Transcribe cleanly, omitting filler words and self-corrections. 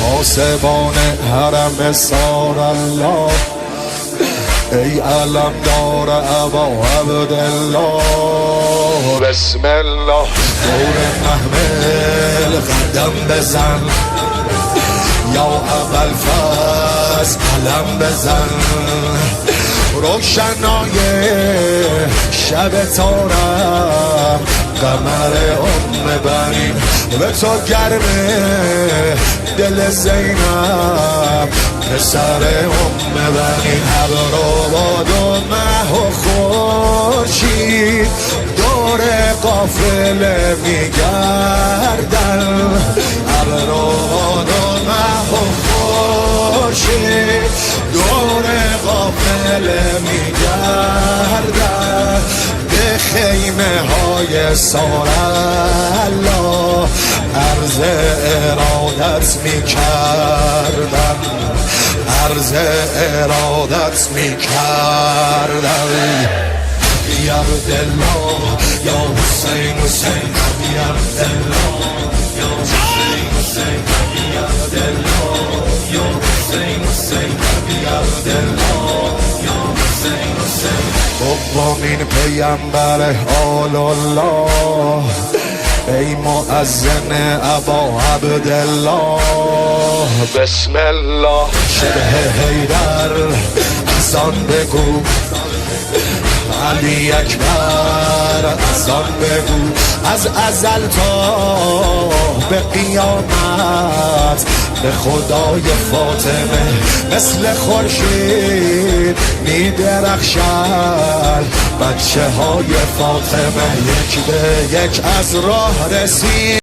پاسبان حرم سار الله، ای علمدار ابا عبدالله، بسم الله دور محمل قدم بزن، یا ابوالفضل علم بزن، روشنای شب تارم قمر بنی به تو گرمه دل زینب پسر بنی، ابروباد و مه و خورشید دور قافله میگردن، ابروباد و مه و خورشید دور قافله میگردن، به خیمه های سارالله عرض ارادت میکردن، عرض ارادت میکردن. یا عبدالله یا حسین حسین یا عبدالله یا حسین حسین یا عبدالله یا حسین حسین یا عبدالله یا حسین حسین. دومین پیامبر آل الله، ای مؤذن ابا عبدالله، بسم الله شبه حیدر اذان بگو، علی اکبر اذان بگو، از ازل تا به قیامت به خدای فاطمه مثل خورشید میدرخشد، بچه های فاطمه یک به یک از راه رسید.